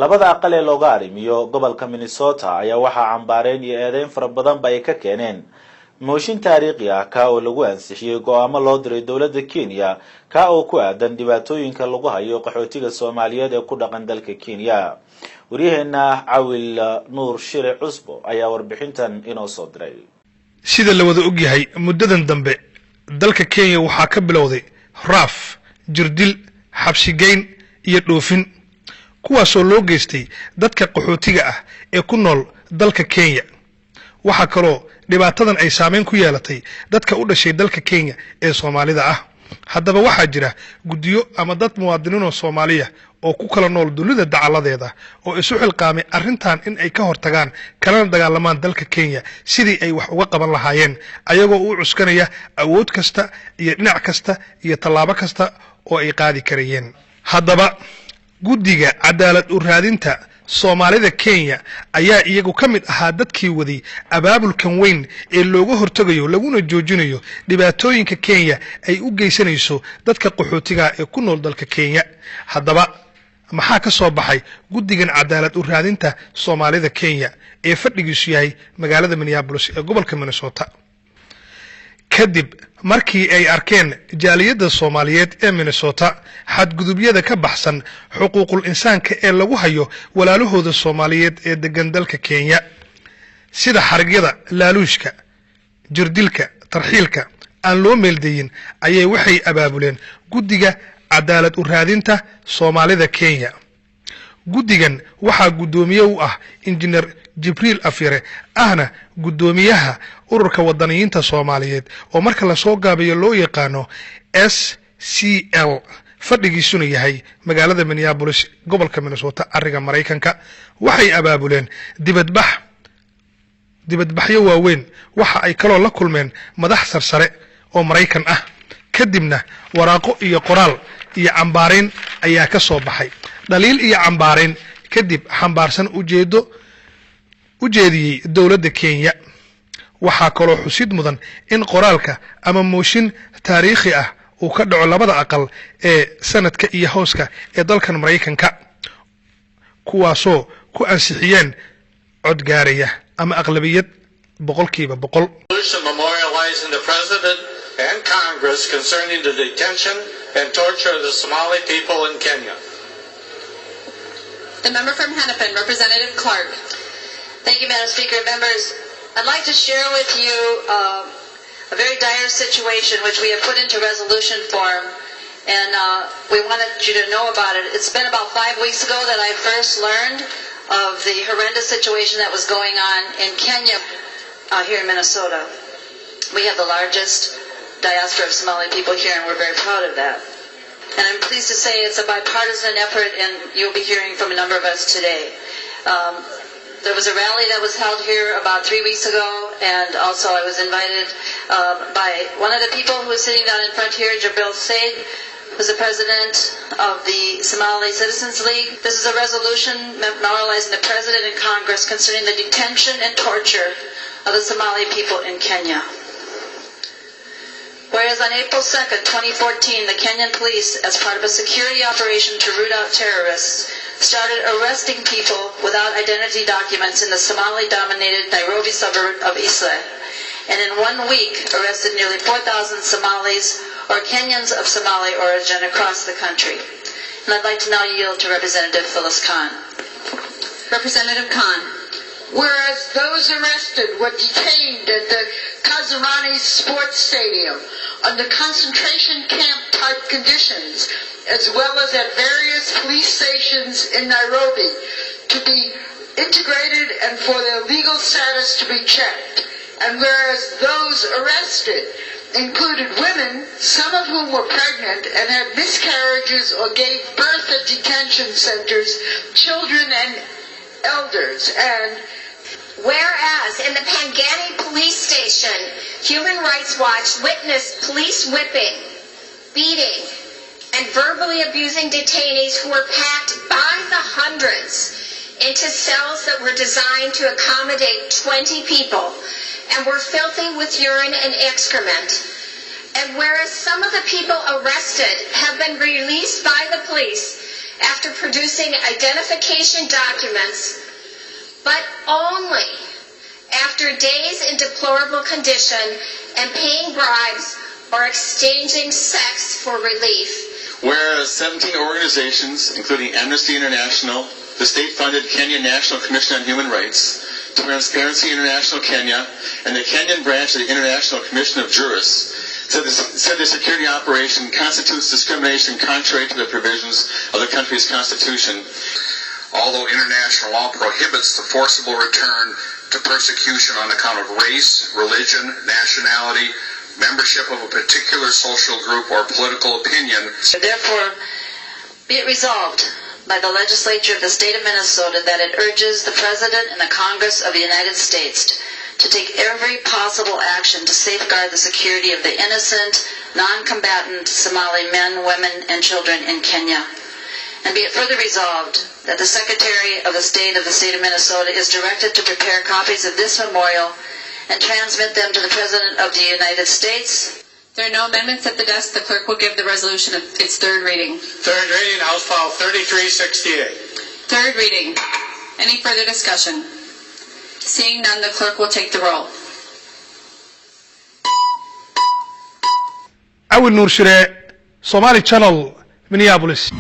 labada aqal ee looga arrimiyo gobolka Minnesota ayaa waxa cambaareen iyo eedeyn fara badan bay ka keeneen mooshin taariikhi ah ka oo lagu ansixiyay go'aamo loo diray dawladda Kenya ka oo ku aadan dhibaatooyinka lagu hayo qaxootiga Soomaaliyeed ee ku dhaqan dalka Kenya. waryaheena Cawil Nuur Shire Cusbo ayaa warbixintan inoo soo diray. sida la wada ogyahay muddadan dambe dalka Kenya waxaa ka bilowday raaf jirdil xabsigeyn iyo dhoofin kuwaasoo loo geystay dadka qaxootiga ah ee ku nool dalka Kenya. waxa kaloo dhibaatadan ay saameyn ku yeelatay dadka u dhashay dalka Kenya ee Soomaalida ah. haddaba waxaa jira guddiyo ama dad muwaadiniin Soomaaliya oo ku kala nool dunida dacaladeeda oo isu xilqaamay arrintan in ay ka hortagaan kala dagaalamaan dalka Kenya sidii ay wax uga qaban lahaayeen ayagoo u cuskanaya awood kasta iyo dhinac kasta iyo tallaabo kasta oo ay qaadi karayeen. haddaba guddiga cadaalad u raadinta Soomaalida Kenya ayaa iyagu kamid ahaa dadkii waday abaabulkan weyn ee looga hortagayo laguna joojinayo dhibaatooyinka Kenya ay u geysanayso dadka qaxootiga ee ku nool dalka Kenya. haddaba maxaa ka soo baxay guddigan cadaalad u raadinta Soomaalida Kenya ee fadhigiisu yahay magaalada Minneapolis ee gobolka Minnesota? kadib markii ay arkeen jaaliyada Soomaaliyeed ee Minnesota xadgudubyada ka baxsan xuquuqul insaanka ee lagu hayo walaalahooda Soomaaliyeed ee degan dalka Kenya sida xarigyada laaluushka jirdilka tarxiilka aan loo meeldayin ayay waxay abaabuleen guddiga cadaalad u raadinta Soomaalida Kenya. guddigan waxaa gudoomiye u ah injineer Jibriil Afire ahna gudoomiyaha ururka wadaniyiinta Soomaaliyeed oo marka la soo gaabiyo loo yaqaano SCL fadhigiisuna yahay magaalada Minneapolis gobolka Minnesota ariga Mareykanka. waxay abaabuleen dibadbaxyo waaweyn waxa ay kaloo la kulmeen madax sarsare oo Mareykan ah. kadibna waraaqo iyo qoraal iyo cambaareyn ayaa ka soo baxay dhaliil iyo cambaareyn kadib xambaarsan ujeediyay dawladda Kenya. waxaa kaloo xusid mudan in qoraalka ama mooshin taariikhi ah uu ka dhaco labada aqal ee sanadka iyo hooska ee dalkan Mareykanka kuwaasoo ku ansixiyeen cod gaaraya ama aqlabiyad 100%. Memorializing the President and Congress concerning the detention and torture of the Somali people in Kenya. The member from Hennepin, Representative Clark. Thank you, Madam Speaker. Members, I'd like to share with you a very dire situation which we have put into resolution form, and we wanted you to know about it. It's been about 5 weeks ago that I first learned of the horrendous situation that was going on in Kenya here in Minnesota. We have the largest diaspora of Somali people here, and we're very proud of that. And I'm pleased to say it's a bipartisan effort, and you'll be hearing from a number of us today. There was a rally that was held here about 3 weeks ago, and also I was invited by one of the people who was sitting down in front here, Jabril Said, who's the president of the Somali Citizens League. This is a resolution memorializing the President and Congress concerning the detention and torture of the Somali people in Kenya. Whereas on April 2nd, 2014, the Kenyan police, as part of a security operation to root out terrorists, started arresting people without identity documents in the Somali-dominated Nairobi suburb of Isle, and in 1 week arrested nearly 4,000 Somalis or Kenyans of Somali origin across the country. And I'd like to now yield to Representative Phyllis Khan. Representative Khan. Whereas those arrested were detained at the Kasoo Sports Stadium under concentration camp type conditions, as well as at various police stations in Nairobi, to be integrated and for their legal status to be checked. And whereas those arrested included women, some of whom were pregnant and had miscarriages or gave birth at detention centers, children and elders, and whereas in the Pangani police station, Human Rights Watch witnessed police whipping, beating, and verbally abusing detainees who were packed by the hundreds into cells that were designed to accommodate 20 people and were filthy with urine and excrement. And whereas some of the people arrested have been released by the police after producing identification documents, but only after days in deplorable condition and paying bribes or exchanging sex for relief. Whereas 17 organizations, including Amnesty International, the state-funded Kenya National Commission on Human Rights, Transparency International Kenya, and the Kenyan branch of the International Commission of Jurists, said the security operation constitutes discrimination contrary to the provisions of the country's constitution. Although international law prohibits the forcible return to persecution on account of race, religion, nationality, membership of a particular social group, or political opinion. Therefore, be it resolved by the legislature of the state of Minnesota that it urges the President and the Congress of the United States to take every possible action to safeguard the security of the innocent, non-combatant Somali men, women, and children in Kenya. And be it further resolved that the Secretary of State of Minnesota is directed to prepare copies of this memorial and transmit them to the President of the United States. There are no amendments at the desk. The clerk will give the resolution its third reading. Third reading, House File 3368. Third reading. Any further discussion? Seeing none, the clerk will take the roll. awil nuur shire Somali Channel Minneapolis.